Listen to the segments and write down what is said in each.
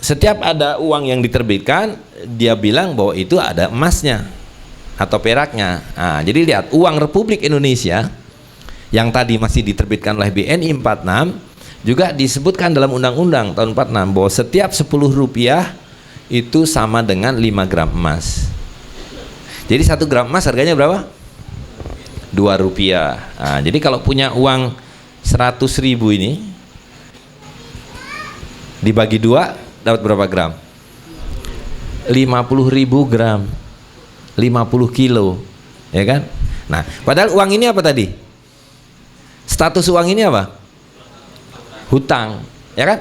setiap ada uang yang diterbitkan, dia bilang bahwa itu ada emasnya atau peraknya. Nah, jadi lihat, uang Republik Indonesia yang tadi masih diterbitkan oleh BNI 46 juga disebutkan dalam undang-undang tahun 46 bahwa setiap 10 rupiah itu sama dengan 5 gram emas. Jadi 1 gram emas harganya berapa? 2 rupiah. Nah, jadi kalau punya uang 100.000 ini dibagi 2 dapat berapa gram? 50.000 gram, 50 kilo, ya kan? Nah, padahal uang ini apa tadi? Status uang ini apa? Hutang, ya kan?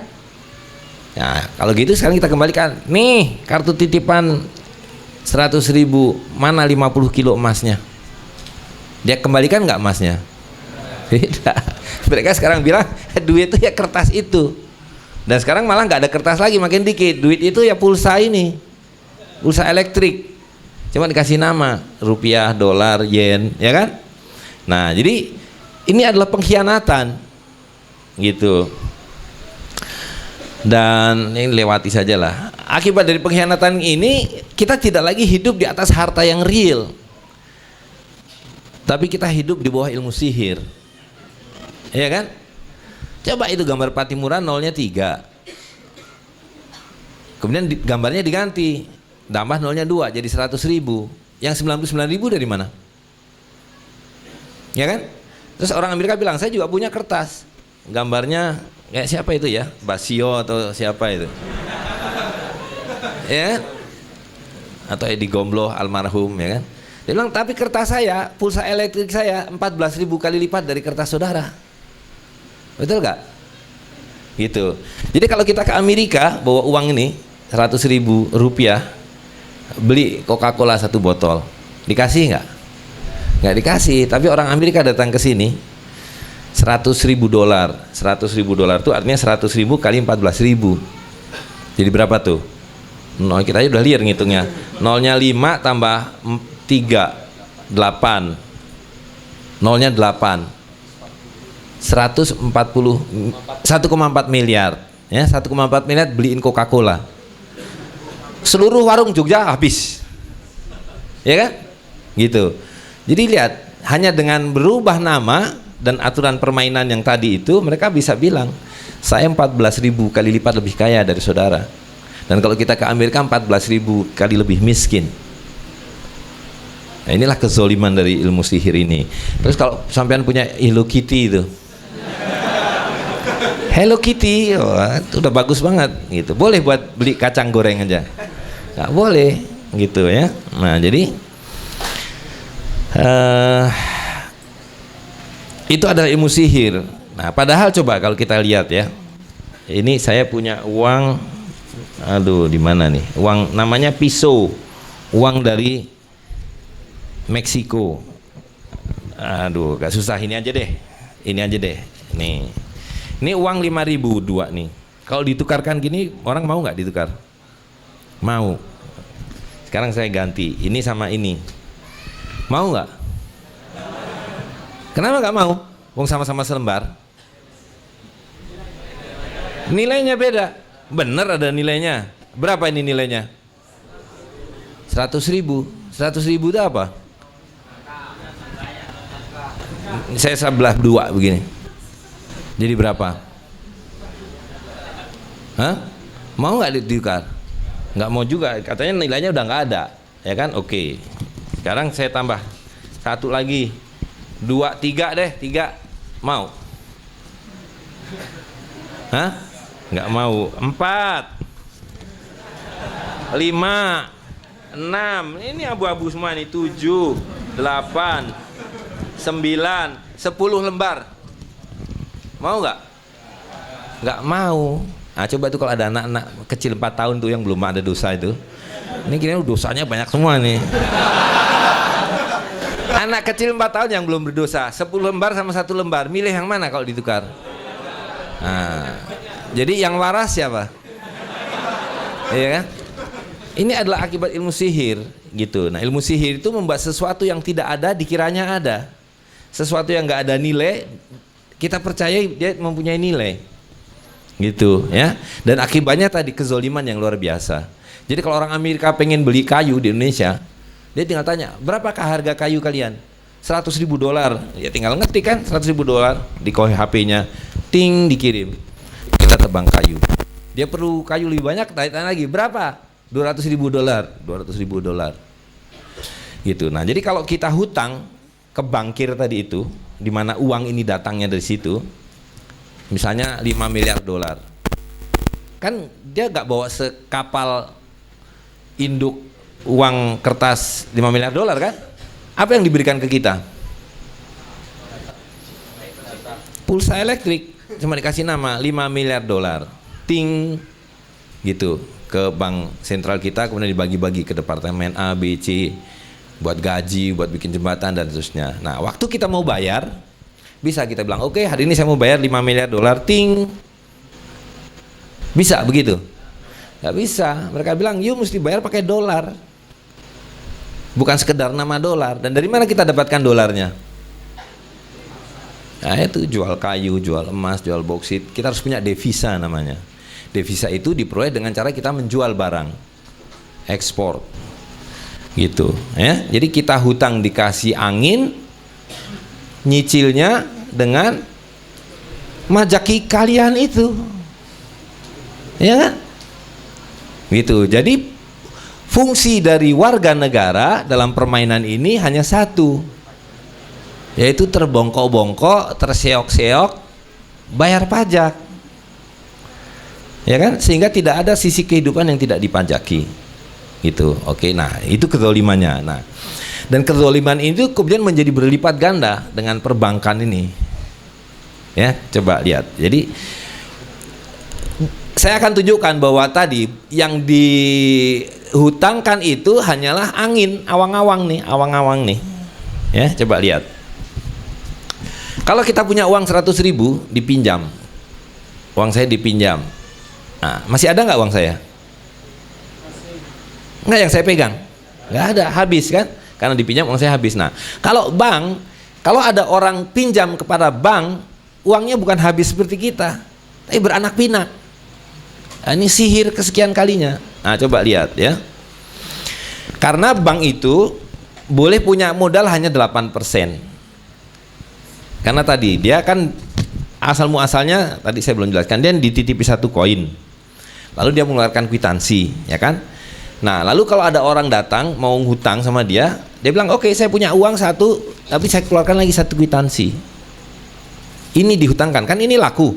Nah, kalau gitu sekarang kita kembalikan. Nih, kartu titipan 100.000, mana 50 kilo emasnya? Dia kembalikan nggak emasnya? Beda. Mereka sekarang bilang duit itu ya kertas itu. Dan sekarang malah nggak ada kertas lagi, makin dikit. Duit itu ya pulsa ini, pulsa elektrik. Cuma dikasih nama rupiah, dolar, yen, ya kan? Nah, jadi ini adalah pengkhianatan, gitu. Dan ini lewati sajalah. Akibat dari pengkhianatan ini, kita tidak lagi hidup di atas harta yang real, tapi kita hidup di bawah ilmu sihir, ya kan? Coba itu gambar Patimura nolnya 3, kemudian gambarnya diganti, tambah nolnya 2 jadi 100.000. Yang 99.000 dari mana? Ya kan? Terus orang Amerika bilang, saya juga punya kertas, gambarnya kayak siapa itu ya, Basio atau siapa itu, ya, atau Edi Gombloh almarhum, ya kan? Dia bilang, tapi kertas saya, pulsa elektrik saya 14.000 kali lipat dari kertas saudara. Betul gak? Gitu. Jadi kalau kita ke Amerika bawa uang ini 100.000 rupiah, beli Coca-Cola 1 botol, dikasih nggak? Nggak dikasih. Tapi orang Amerika datang ke sini, 100.000 dolar. 100.000 dolar itu artinya 100.000 kali 14.000. Jadi berapa tuh? Nol, kita aja udah liar ngitungnya. Nolnya 5 tambah 3, 8. Nolnya 8. 140, 1,4 miliar, ya, 1,4 miliar beliin Coca-Cola. Seluruh warung Jogja habis, ya kan? Gitu. Jadi lihat, hanya dengan berubah nama dan aturan permainan yang tadi itu, mereka bisa bilang, saya 14.000 kali lipat lebih kaya dari saudara. Dan kalau kita ke Amerika 14.000 kali lebih miskin. Nah, inilah kezoliman dari ilmu sihir ini. Terus kalau sampean punya Hello Kitty itu, Hello Kitty, oh, itu udah bagus banget gitu. Boleh buat beli kacang goreng aja. Nggak boleh gitu ya. Nah, jadi itu adalah ilmu sihir. Nah, padahal coba kalau kita lihat ya. Ini saya punya uang, aduh di mana nih? Uang namanya piso. Uang dari Meksiko. Aduh, gak susah, ini aja deh. Ini aja deh. Nih. Ini uang 5.000 2 nih. Kalau ditukarkan gini, orang mau nggak ditukar? Mau. Sekarang saya ganti ini sama ini. Mau nggak? Kenapa nggak mau? Wong sama-sama selembar. Nilainya beda. Bener ada nilainya. Berapa ini nilainya? 100.000. 100.000 itu apa? Saya sebelah 2 begini. Jadi berapa? Hah? Mau nggak ditukar? Nggak mau juga, katanya nilainya udah nggak ada, ya kan? Oke. Sekarang saya tambah 1 lagi, 2, 3 deh, 3. Mau? Hah? Nggak mau. 4, 5, 6. Ini abu-abu semua nih. 7, 8, 9, 10 lembar. Mau nggak? Nggak mau. Nah, coba tuh kalau ada anak-anak kecil 4 tahun tuh yang belum ada dosa itu. Ini kira dosanya banyak semua nih. Anak kecil 4 tahun yang belum berdosa, 10 lembar sama 1 lembar, milih yang mana kalau ditukar? Nah, jadi yang waras siapa? Iya kan? Ini adalah akibat ilmu sihir gitu. Nah, ilmu sihir itu membuat sesuatu yang tidak ada dikiranya ada. Sesuatu yang nggak ada nilai, kita percaya dia mempunyai nilai. gitu ya. Dan akibatnya tadi kezoliman yang luar biasa. Jadi kalau orang Amerika pengen beli kayu di Indonesia, dia tinggal tanya, berapakah harga kayu kalian? $100.000. Ya tinggal ngetik kan, $100.000 di HP-nya, ting, dikirim. Kita tebang kayu. Dia perlu kayu lebih banyak, tanya lagi, berapa? $200.000. $200.000. Gitu. Nah, jadi kalau kita hutang ke bankir tadi itu, di mana uang ini datangnya dari situ, misalnya $5 miliar, kan dia nggak bawa sekapal induk uang kertas $5 miliar kan? Apa yang diberikan ke kita? Pulsa elektrik, cuma dikasih nama $5 miliar, ting, gitu, ke bank sentral kita, kemudian dibagi-bagi ke departemen A, B, C, buat gaji, buat bikin jembatan dan seterusnya. Nah, waktu kita mau bayar, bisa kita bilang, oke, hari ini saya mau bayar $5 miliar, ting. Bisa begitu? Gak bisa. Mereka bilang, yuk mesti bayar pakai dolar. Bukan sekedar nama dolar. Dan dari mana kita dapatkan dolarnya? Nah, itu jual kayu, jual emas, jual boksit. Kita harus punya devisa namanya. Devisa itu diperoleh dengan cara kita menjual barang, ekspor. Gitu ya. Jadi kita hutang dikasih angin, nyicilnya dengan majaki kalian itu, ya kan? Gitu. Jadi fungsi dari warga negara dalam permainan ini hanya satu, yaitu terbongkok-bongkok, terseok-seok, bayar pajak, ya kan? Sehingga tidak ada sisi kehidupan yang tidak dipajaki. Gitu. Oke, nah itu kezalimannya. Nah, dan kezaliman itu kemudian menjadi berlipat ganda dengan perbankan ini. Ya, coba lihat. Jadi saya akan tunjukkan bahwa tadi yang dihutangkan itu hanyalah angin, awang-awang nih. Ya, coba lihat. Kalau kita punya uang 100.000 dipinjam, uang saya dipinjam. Nah, masih ada nggak uang saya? Nggak, yang saya pegang nggak ada, habis kan, karena dipinjam uang saya habis. Nah, kalau bank, kalau ada orang pinjam kepada bank, uangnya bukan habis seperti kita, tapi beranak pinak. Nah, ini sihir kesekian kalinya. Nah, coba lihat ya, karena bank itu boleh punya modal hanya 8%, karena tadi dia kan asal muasalnya tadi saya belum jelaskan, dia dititipi satu koin, lalu dia mengeluarkan kwitansi, ya kan. Nah, lalu kalau ada orang datang mau ngutang sama dia, dia bilang, oke, saya punya uang satu, tapi saya keluarkan lagi satu kwitansi. Ini dihutangkan, kan ini laku.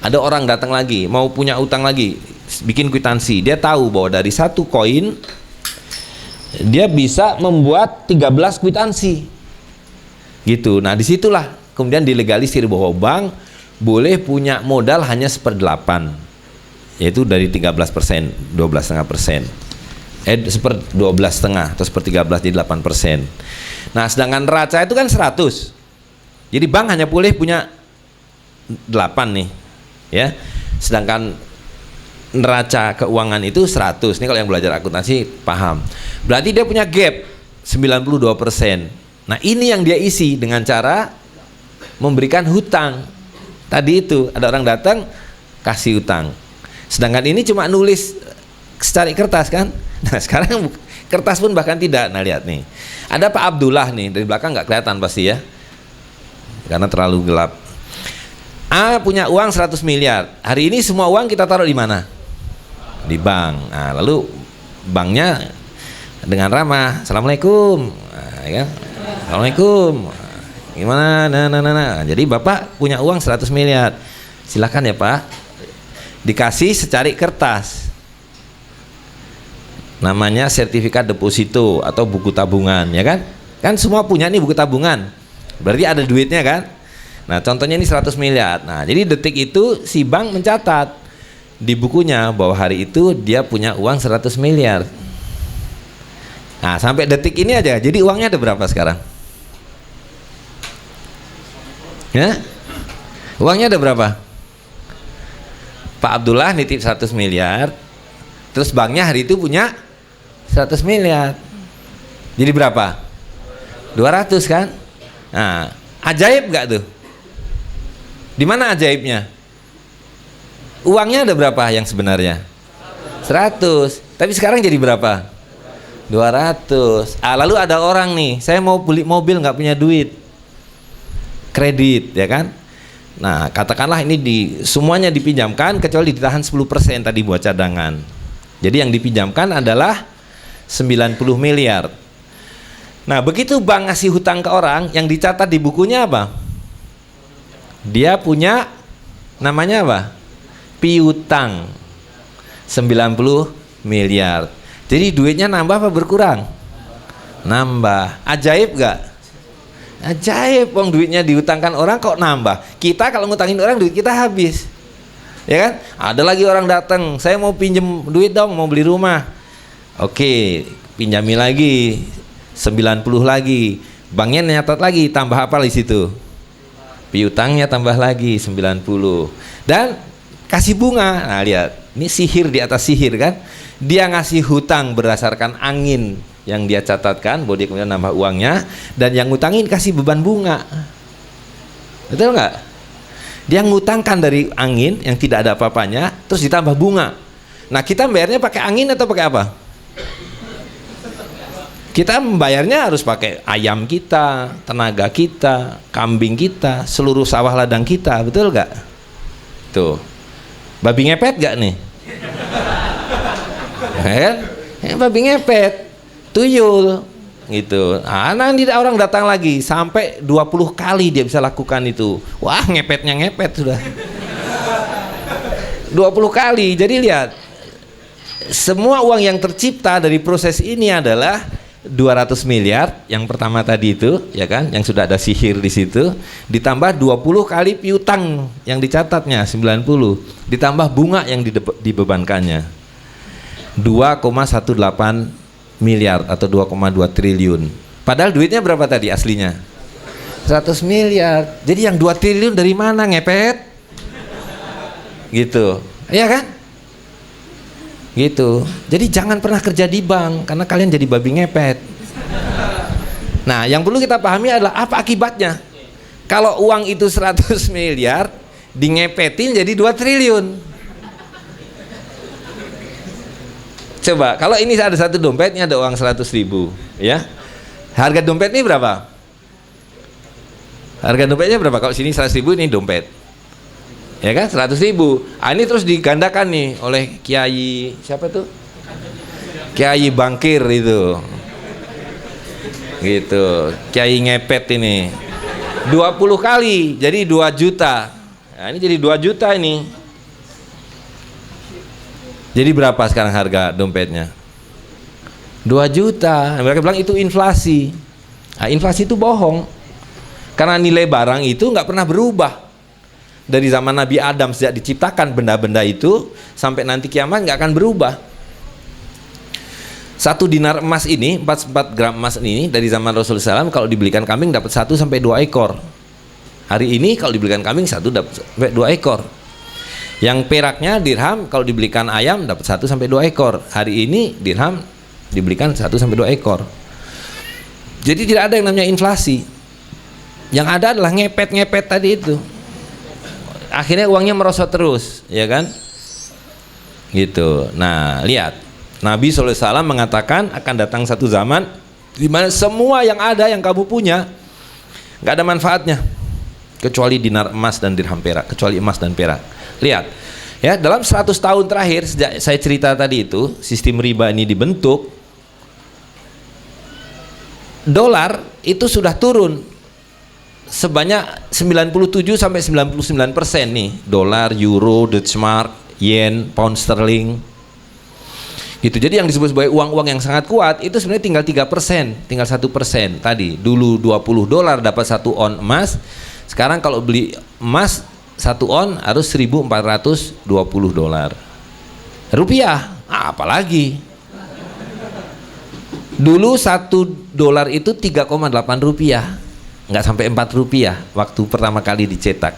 Ada orang datang lagi, mau punya utang lagi, bikin kwitansi. Dia tahu bahwa dari satu koin, dia bisa membuat 13 kwitansi. Gitu. Nah, disitulah kemudian dilegalisir bahwa bank boleh punya modal hanya 1/8. Yaitu dari 13%, 12,5%, 12,5 atau 1/13 jadi 8%. Nah, sedangkan neraca itu kan 100. Jadi bank hanya boleh punya 8 nih, ya. Sedangkan neraca keuangan itu 100. Ini kalau yang belajar akuntansi paham. Berarti dia punya gap 92%. Nah, ini yang dia isi dengan cara memberikan hutang. Tadi itu ada orang datang kasih hutang. Sedangkan ini cuma nulis secari kertas kan. Nah, sekarang kertas pun bahkan tidak. Nah, lihat nih, ada Pak Abdullah nih, dari belakang nggak kelihatan pasti ya, karena terlalu gelap. A punya uang 100 miliar. Hari ini semua uang kita taruh di mana? Di bank. Nah, lalu banknya dengan ramah, assalamualaikum, nah, ya. Assalamualaikum, gimana? Nah. Jadi Bapak punya uang 100 miliar, silakan ya Pak. Dikasih secari kertas, namanya sertifikat deposito atau buku tabungan, ya kan? Kan semua punya nih buku tabungan, berarti ada duitnya kan? Nah, contohnya ini 100 miliar. Nah, jadi detik itu si bank mencatat di bukunya bahwa hari itu dia punya uang 100 miliar. Nah, sampai detik ini aja, jadi uangnya ada berapa sekarang? Ya? Uangnya ada berapa? Pak Abdullah nitip 100 miliar, terus banknya hari itu punya 100 miliar. Jadi berapa? 200 kan? Nah, ajaib gak tuh? Di mana ajaibnya? Uangnya ada berapa yang sebenarnya? 100. Tapi sekarang jadi berapa? 200. Lalu ada orang nih, saya mau beli mobil nggak punya duit, kredit, ya kan? Nah, katakanlah ini semuanya dipinjamkan kecuali ditahan 10% tadi buat cadangan. Jadi yang dipinjamkan adalah 90 miliar. Nah, begitu bank ngasih hutang ke orang, yang dicatat di bukunya apa? Dia punya namanya apa? Piutang 90 miliar. Jadi duitnya nambah apa berkurang? Nambah. Ajaib gak? Ajaib, wong duitnya dihutangkan orang kok nambah. Kita kalau ngutangin orang duit kita habis. Ya kan? Ada lagi orang datang, saya mau pinjem duit dong, mau beli rumah. Oke, pinjami lagi 90 lagi. Banknya nyatat lagi, tambah apa di situ? Piutangnya tambah lagi 90. Dan kasih bunga. Nah, lihat, ini sihir di atas sihir kan? Dia ngasih hutang berdasarkan angin yang dia catatkan, bahwa dia kemudian nambah uangnya, dan yang ngutangin kasih beban bunga. Betul nggak? Dia ngutangkan dari angin yang tidak ada apa-apanya, terus ditambah bunga. Nah, kita bayarnya pakai angin atau pakai apa? Kita membayarnya harus pakai ayam kita, tenaga kita, kambing kita, seluruh sawah ladang kita, betul nggak? Tuh, babi ngepet nggak nih? Babi ngepet, tuyul gitu. Nanti orang datang lagi sampai 20 kali dia bisa lakukan itu. Wah, ngepetnya ngepet sudah 20 kali. Jadi lihat, semua uang yang tercipta dari proses ini adalah 200 miliar yang pertama tadi itu, ya kan, yang sudah ada sihir di situ, ditambah 20 kali piutang yang dicatatnya 90, ditambah bunga yang dibebankannya 2,18 miliar atau 2,2 triliun. Padahal duitnya berapa tadi aslinya? 100 miliar. Jadi yang 2 triliun dari mana, ngepet? Gitu. Iya kan? Gitu. Jadi jangan pernah kerja di bank karena kalian jadi babi ngepet. Nah, yang perlu kita pahami adalah apa akibatnya. Kalau uang itu 100 miliar dingepetin jadi 2 triliun. Coba, kalau ini ada satu dompet, ini ada uang 100.000, ya. Harga dompet ini berapa? Harga dompetnya berapa? Kalau sini 100.000, ini dompet. Ya kan, 100.000. Ini terus digandakan nih oleh Kiai, siapa tuh? Kiai Bangkir itu. Gitu, Kiai ngepet ini. 20 kali, jadi 2 juta. Nah, ini jadi 2 juta ini. Jadi berapa sekarang harga dompetnya? 2 juta. Mereka bilang itu inflasi. Nah, inflasi itu bohong. Karena nilai barang itu nggak pernah berubah. Dari zaman Nabi Adam sejak diciptakan benda-benda itu sampai nanti kiamat nggak akan berubah. 1 dinar emas ini, 44 gram emas ini dari zaman Rasulullah SAW, kalau dibelikan kambing dapat 1 sampai 2 ekor. Hari ini kalau dibelikan kambing 1 dapat sampai 2 ekor. Yang peraknya dirham kalau dibelikan ayam dapat 1 sampai 2 ekor. Hari ini dirham dibelikan 1 sampai 2 ekor. Jadi tidak ada yang namanya inflasi. Yang ada adalah ngepet-ngepet tadi itu. Akhirnya uangnya merosot terus, ya kan? Gitu. Nah, lihat. Nabi SAW mengatakan akan datang satu zaman di mana semua yang ada yang kamu punya nggak ada manfaatnya kecuali dinar emas dan dirham perak, kecuali emas dan perak. Lihat, ya, dalam 100 tahun terakhir sejak saya cerita tadi itu, sistem riba ini dibentuk, dolar itu sudah turun sebanyak 97 sampai 99% nih, dolar, euro, Deutschmark, yen, pound sterling. Gitu. Jadi yang disebut sebagai uang-uang yang sangat kuat itu sebenarnya tinggal 3%, tinggal 1%. Tadi dulu 20 dolar dapat 1 on emas. Sekarang kalau beli emas 1 on harus 1.420 dolar. Rupiah, apalagi. Dulu 1 dolar itu 3,8 rupiah. Nggak sampai 4 rupiah waktu pertama kali dicetak.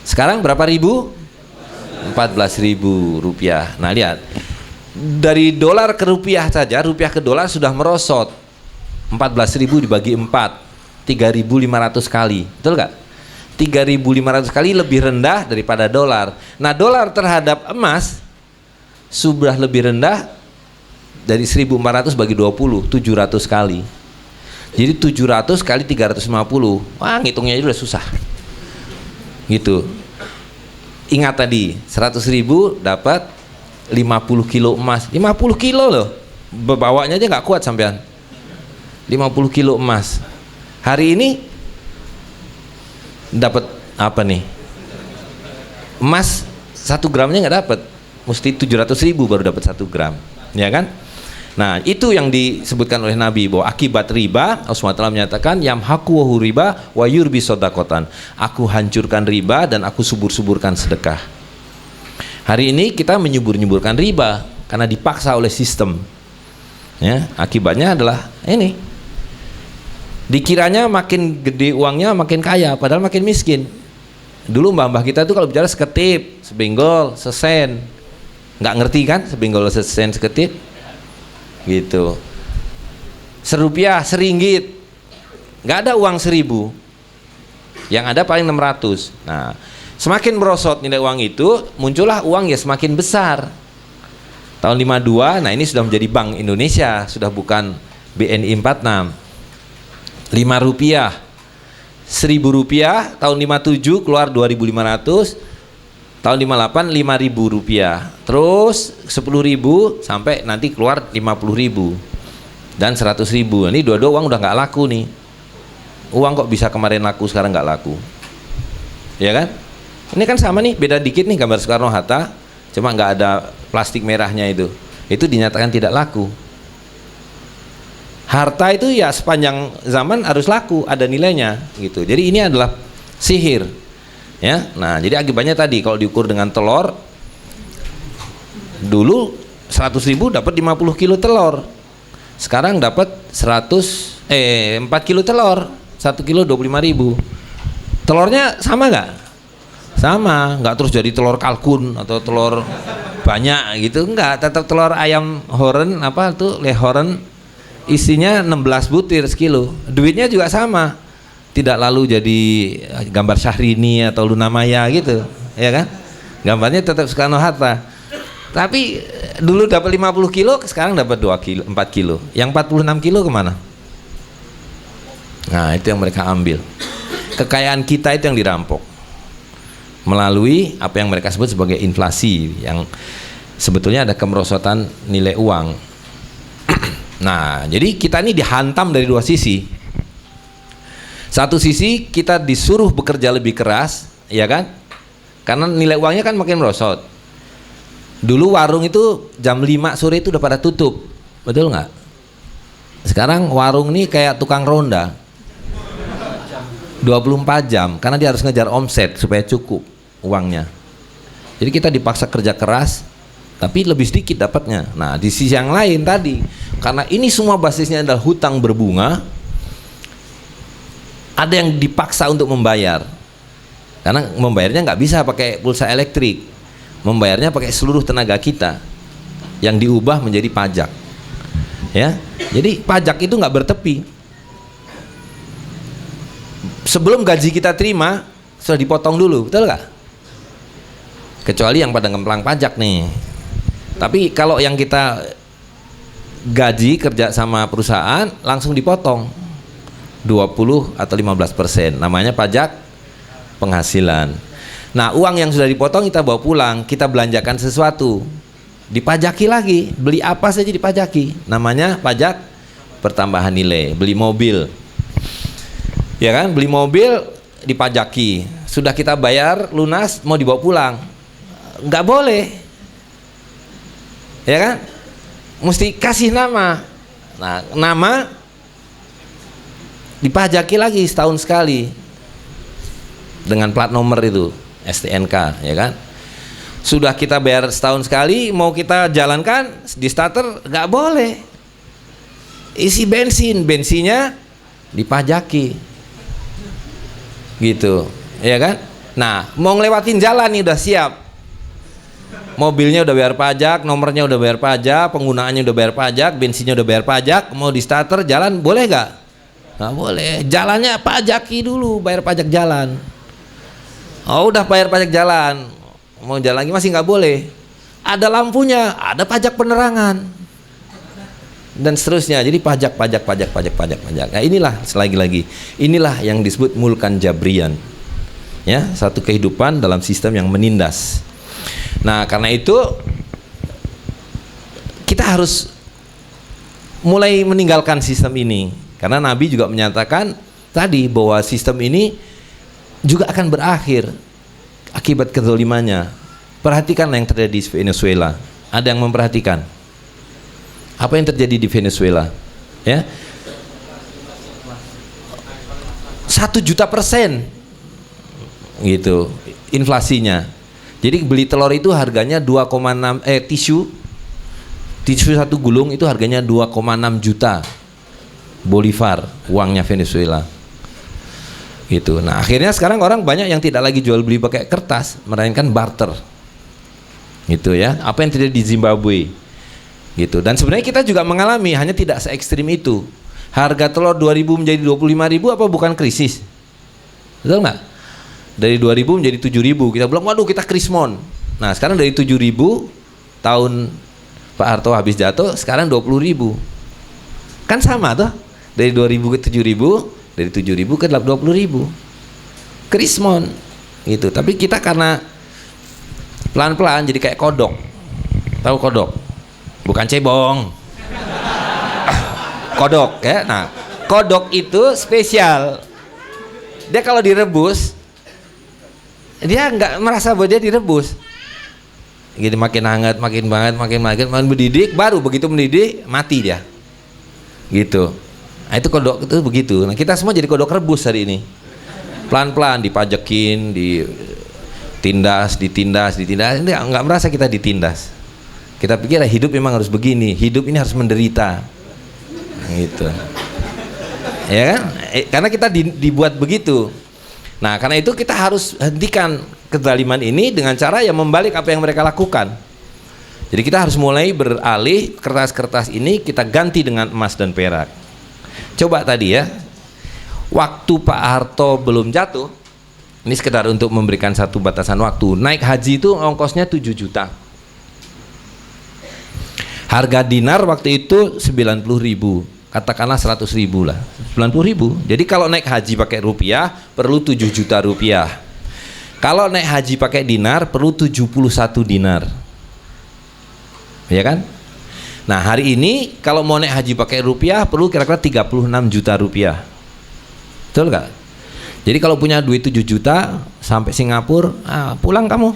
Sekarang berapa ribu? 14.000 rupiah. Nah, lihat. Dari dolar ke rupiah saja, rupiah ke dolar sudah merosot 14.000 dibagi 4, 3.500 kali, betul nggak? 3.500 kali lebih rendah daripada dolar. Nah, dolar terhadap emas sudah lebih rendah dari 1.400 bagi 20, 700 kali. Jadi 700 kali 350. Wah, ngitungnya aja udah susah. Gitu. Ingat tadi, 100.000 dapat 50 kilo emas. 50 kilo loh. Bawanya aja nggak kuat sampean. 50 kilo emas. Hari ini dapat apa nih? Emas 1 gramnya nggak dapat, mesti 700.000 baru dapat 1 gram, ya kan? Nah, itu yang disebutkan oleh Nabi bahwa akibat riba, Allah SWT menyatakan yamhaqu riba wa yurbi sodakotan. Aku hancurkan riba dan aku subur-suburkan sedekah. Hari ini kita menyubur-nyuburkan riba karena dipaksa oleh sistem. Ya, akibatnya adalah ini. Dikiranya makin gede uangnya makin kaya, padahal makin miskin. Dulu mbah-mbah kita tuh kalau bicara seketip, sebenggol, sesen, nggak ngerti kan sebenggol, sesen, seketip, gitu. Serupiah, seringgit, nggak ada uang 1.000, yang ada paling 600. Nah, semakin merosot nilai uang itu, muncullah uang ya semakin besar. Tahun 52, nah ini sudah menjadi Bank Indonesia, sudah bukan BNI 46. 5 rupiah, 1.000 rupiah, tahun 57 keluar 2.500, tahun 58 5.000 rupiah, terus 10.000 sampai nanti keluar 50.000 dan 100.000. Ini dua-dua uang udah nggak laku nih. Uang kok bisa kemarin laku sekarang nggak laku, ya kan? Ini kan sama nih, beda dikit nih gambar Soekarno Hatta, cuma nggak ada plastik merahnya itu dinyatakan tidak laku. Harta itu ya sepanjang zaman harus laku, ada nilainya gitu. Jadi ini adalah sihir, ya. Nah, jadi akibatnya tadi kalau diukur dengan telur, dulu 100.000 dapat 50 kilo telur, sekarang dapat 4 kilo telur, 1 kilo 25.000. Telurnya sama nggak? Sama, nggak terus jadi telur kalkun atau telur banyak gitu, nggak, tetap telur ayam horen, apa tuh lehoren, isinya 16 butir sekilo. Duitnya juga sama, tidak lalu jadi gambar Syahrini atau Luna Maya gitu, ya kan? Gambarnya tetap Soekarno Hatta. Tapi dulu dapat 50 kilo, sekarang dapat 2 kilo, 4 kilo. Yang 46 kilo kemana? Nah, itu yang mereka ambil. Kekayaan kita itu yang dirampok melalui apa yang mereka sebut sebagai inflasi, yang sebetulnya ada kemerosotan nilai uang. Nah, jadi kita ini dihantam dari dua sisi. Satu sisi kita disuruh bekerja lebih keras, ya kan? Karena nilai uangnya kan makin merosot. Dulu warung itu jam 5 sore itu udah pada tutup, betul nggak? Sekarang warung ini kayak tukang ronda, 24 jam, karena dia harus ngejar omset supaya cukup uangnya. Jadi kita dipaksa kerja keras, tapi lebih sedikit dapatnya. Nah, di sisi yang lain tadi, karena ini semua basisnya adalah hutang berbunga, ada yang dipaksa untuk membayar. Karena membayarnya nggak bisa pakai pulsa elektrik, membayarnya pakai seluruh tenaga kita yang diubah menjadi pajak. Ya, jadi pajak itu nggak bertepi. Sebelum gaji kita terima sudah dipotong dulu, betul nggak? Kecuali yang pada ngemplang pajak nih. Tapi kalau yang kita gaji kerja sama perusahaan langsung dipotong 20 atau 15%, namanya pajak penghasilan. Nah, uang yang sudah dipotong kita bawa pulang, kita belanjakan sesuatu, dipajaki lagi. Beli apa saja dipajaki, namanya pajak pertambahan nilai. Beli mobil, ya kan, beli mobil dipajaki, sudah kita bayar lunas mau dibawa pulang, nggak boleh, ya kan, mesti kasih nama. Nah, nama dipajaki lagi setahun sekali dengan plat nomor itu STNK, ya kan. Sudah kita bayar setahun sekali, mau kita jalankan di starter nggak boleh. Isi bensinnya dipajaki, gitu, ya kan. Nah, mau ngelewatin jalan nih udah siap, mobilnya udah bayar pajak, nomornya udah bayar pajak, penggunaannya udah bayar pajak, bensinnya udah bayar pajak, mau di starter jalan boleh nggak? Nggak boleh, jalannya pajaki dulu, bayar pajak jalan. Oh, udah bayar pajak jalan, mau jalan lagi masih nggak boleh. Ada lampunya, ada pajak penerangan, dan seterusnya. Jadi pajak. Nah, inilah lagi, inilah yang disebut mulkan jabrian. Ya, satu kehidupan dalam sistem yang menindas. Nah, karena itu kita harus mulai meninggalkan sistem ini, karena Nabi juga menyatakan tadi bahwa sistem ini juga akan berakhir akibat kezalimannya. Perhatikanlah yang terjadi di Venezuela. Ada yang memperhatikan apa yang terjadi di Venezuela? Ya, 1.000.000% gitu inflasinya. Jadi beli telur itu harganya 2,6 tisu satu gulung itu harganya 2,6 juta Bolivar, uangnya Venezuela. Gitu. Nah, akhirnya sekarang orang banyak yang tidak lagi jual beli pakai kertas, melainkan barter. Gitu ya. Apa yang terjadi di Zimbabwe? Gitu. Dan sebenarnya kita juga mengalami, hanya tidak se ekstrim itu. Harga telur 2.000 menjadi 25.000 apa bukan krisis? Betul nggak? Dari 2.000 menjadi 7.000. Kita bilang, waduh kita krismon. Nah, sekarang dari 7.000 tahun Pak Harto habis jatuh, sekarang 20.000. Kan sama tuh. Dari 2.000 ke 7.000, dari 7.000 ke 20.000. Krismon. Gitu. Tapi kita karena pelan-pelan jadi kayak kodok. Tahu kodok? Bukan cebong. Kodok ya. Nah, kodok itu spesial. Dia kalau direbus, dia nggak merasa bahwa dia direbus. Jadi makin hangat, makin mendidih, baru begitu mendidih mati dia. Gitu. Nah, itu kodok itu begitu. Nah, kita semua jadi kodok rebus hari ini. Pelan-pelan dipajekin, ditindas. Ini nggak merasa kita ditindas. Kita pikir hidup memang harus begini, hidup ini harus menderita. Gitu. Ya kan? Karena kita dibuat begitu. Nah, karena itu kita harus hentikan kezaliman ini dengan cara yang membalik apa yang mereka lakukan. Jadi kita harus mulai beralih, kertas-kertas ini kita ganti dengan emas dan perak. Coba tadi ya, waktu Pak Harto belum jatuh, ini sekedar untuk memberikan satu batasan waktu, naik haji itu ongkosnya 7 juta. Harga dinar waktu itu 90.000, katakanlah 100.000 lah, 90.000. Jadi kalau naik haji pakai rupiah perlu 7 juta rupiah. Kalau naik haji pakai dinar perlu 71 dinar. Ya kan? Nah, hari ini kalau mau naik haji pakai rupiah perlu kira-kira 36 juta rupiah. Betul nggak? Jadi kalau punya duit 7 juta sampai Singapura, pulang kamu.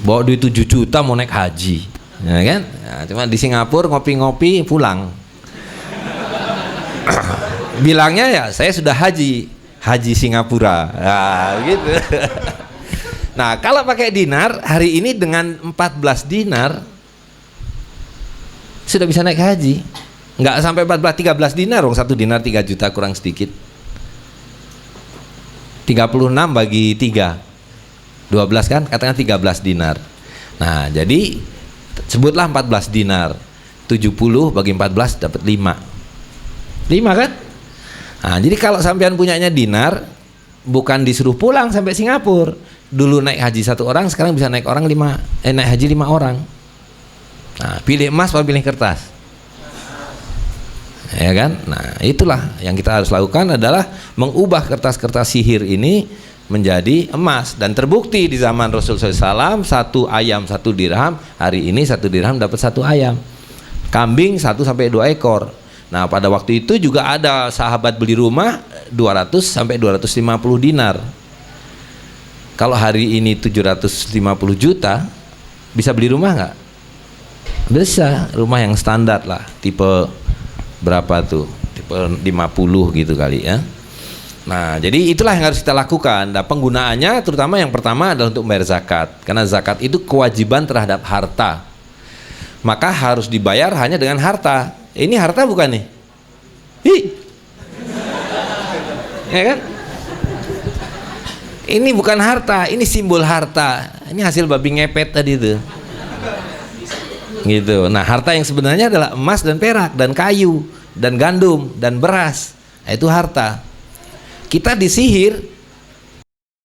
Bawa duit 7 juta mau naik haji. Ya kan? Nah, cuma di Singapura ngopi-ngopi pulang. Bilangnya ya saya sudah haji Singapura. Nah, gitu. Nah, kalau pakai dinar hari ini dengan 14 dinar sudah bisa naik haji. Nggak sampai 13 dinar, satu dinar 3 juta kurang sedikit. 36 bagi 3 12 kan, katakan 13 dinar. Nah, jadi sebutlah 14 dinar. 70 bagi 14 dapat 5 kan? Nah, jadi kalau sampean punyanya dinar, bukan disuruh pulang sampai Singapura. Dulu naik haji 1 orang, sekarang bisa naik naik haji 5 orang. Nah, pilih emas atau pilih kertas? Ya kan? Nah, itulah yang kita harus lakukan adalah mengubah kertas-kertas sihir ini menjadi emas. Dan terbukti di zaman Rasulullah SAW, 1 ayam 1 dirham, hari ini 1 dirham dapat 1 ayam. Kambing 1 sampai 2 ekor. Nah, pada waktu itu juga ada sahabat beli rumah 200 sampai 250 dinar. Kalau hari ini 750 juta, bisa beli rumah nggak? Bisa, rumah yang standar lah, tipe berapa tuh? Tipe 50 gitu kali ya. Nah, jadi itulah yang harus kita lakukan. Nah, penggunaannya terutama yang pertama adalah untuk membayar zakat. Karena zakat itu kewajiban terhadap harta. Maka harus dibayar hanya dengan harta. Ini harta bukan nih? Ya kan? Ini bukan harta, ini simbol harta. Ini hasil babi ngepet tadi tuh. Gitu. Nah, harta yang sebenarnya adalah emas dan perak dan kayu dan gandum dan beras. Nah, itu harta. Kita disihir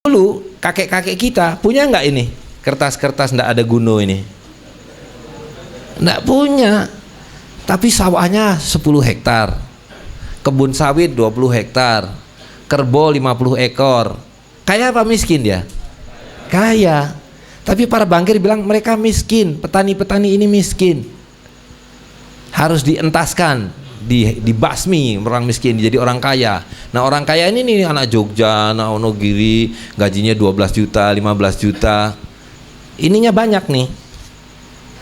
dulu kakek-kakek kita punya nggak ini kertas-kertas nggak ada guno ini? Nggak punya. Tapi sawahnya 10 hektar, kebun sawit 20 hektar, kerbau 50 ekor. Kaya apa miskin dia? Kaya. Tapi para bankir bilang mereka miskin, petani-petani ini miskin. Harus dientaskan, dibasmi orang miskin jadi orang kaya. Nah orang kaya ini nih anak Jogja, anak Wonogiri, gajinya 12 juta, 15 juta. Ininya banyak nih.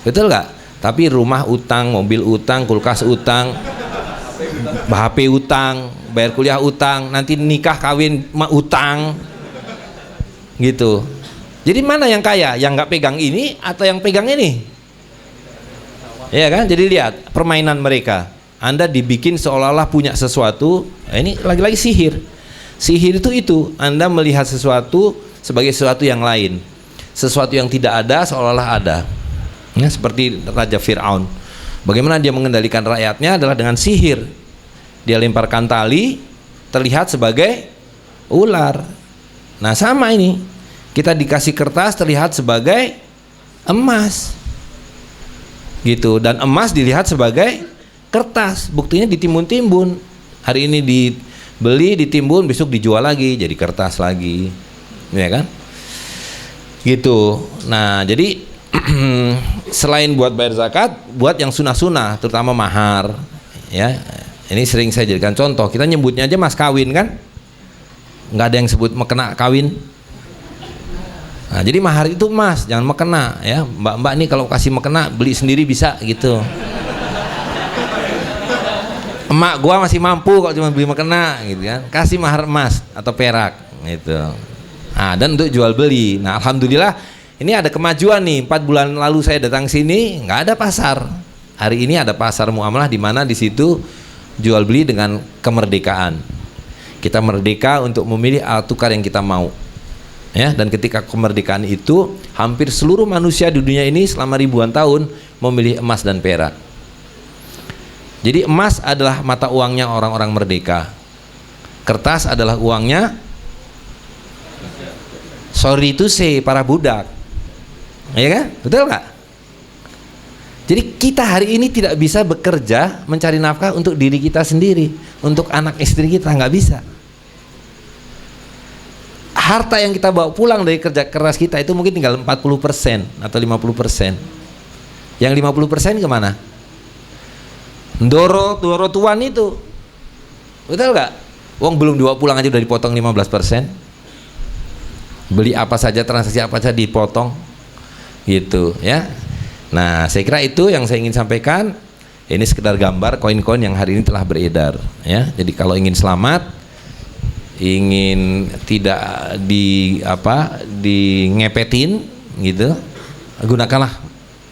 Betul nggak? Tapi rumah utang, mobil utang, kulkas utang, HP utang, bayar kuliah utang, nanti nikah kawin utang. Gitu. Jadi mana yang kaya? Yang nggak pegang ini atau yang pegang ini? Ya kan? Jadi lihat permainan mereka. Anda dibikin seolah-olah punya sesuatu. Ini lagi-lagi sihir. Sihir itu Anda melihat sesuatu sebagai sesuatu yang lain, sesuatu yang tidak ada seolah-olah ada. Ya, seperti Raja Fir'aun. Bagaimana dia mengendalikan rakyatnya adalah dengan sihir. Dia lemparkan tali, terlihat sebagai ular. Nah sama ini, kita dikasih kertas terlihat sebagai emas. Gitu, dan emas dilihat sebagai kertas, buktinya ditimbun-timbun. Hari ini dibeli, ditimbun, besok dijual lagi jadi kertas lagi, ya kan? Gitu. Nah jadi selain buat bayar zakat, buat yang sunah-sunah, terutama mahar, ya. Ini sering saya jadikan contoh. Kita nyebutnya aja mas kawin kan, nggak ada yang sebut mekena kawin. Nah, jadi mahar itu emas, jangan mekena ya. Mbak-mbak nih kalau kasih mekena beli sendiri bisa gitu. Emak gua masih mampu kalau cuma beli mekena gitu kan. Kasih mahar emas atau perak gitu. Nah, dan untuk jual beli. Nah, alhamdulillah ini ada kemajuan nih. 4 bulan lalu saya datang sini nggak ada pasar. Hari ini ada pasar muamalah di mana di situ jual beli dengan kemerdekaan. Kita merdeka untuk memilih alat tukar yang kita mau. Ya, dan ketika kemerdekaan itu hampir seluruh manusia di dunia ini selama ribuan tahun memilih emas dan perak. Jadi emas adalah mata uangnya orang-orang merdeka. Kertas adalah uangnya, sorry to say, para budak. Ya kan? Betul nggak? Jadi kita hari ini tidak bisa bekerja mencari nafkah untuk diri kita sendiri, untuk anak istri kita, nggak bisa. Harta yang kita bawa pulang dari kerja keras kita itu mungkin tinggal 40% atau 50%. Yang 50% kemana? Doro tuan itu. Betul nggak? Wong belum dibawa pulang aja udah dipotong 15%. Beli apa saja, transaksi apa saja dipotong. Gitu ya. Nah saya kira itu yang saya ingin sampaikan. Ini sekedar gambar koin-koin yang hari ini telah beredar ya. Jadi kalau ingin selamat, ingin tidak ngepetin gitu, gunakanlah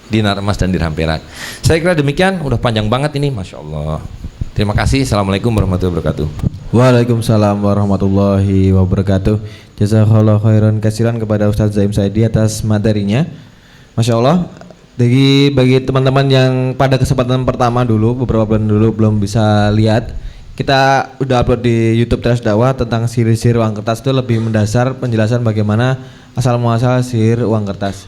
dinar emas dan dirham perak. Saya kira demikian, udah panjang banget ini, masya Allah. Terima kasih. Assalamualaikum warahmatullahi wabarakatuh. Waalaikumsalam warahmatullahi wabarakatuh. Jazakallahu khairan katsiran kepada Ustadz Zaim Saidi atas materinya, masya Allah. Bagi teman-teman yang pada kesempatan pertama dulu, beberapa bulan dulu belum bisa lihat, kita udah upload di YouTube Teras Dakwah tentang sihir-sihir uang kertas. Itu lebih mendasar penjelasan bagaimana asal muasal sihir uang kertas.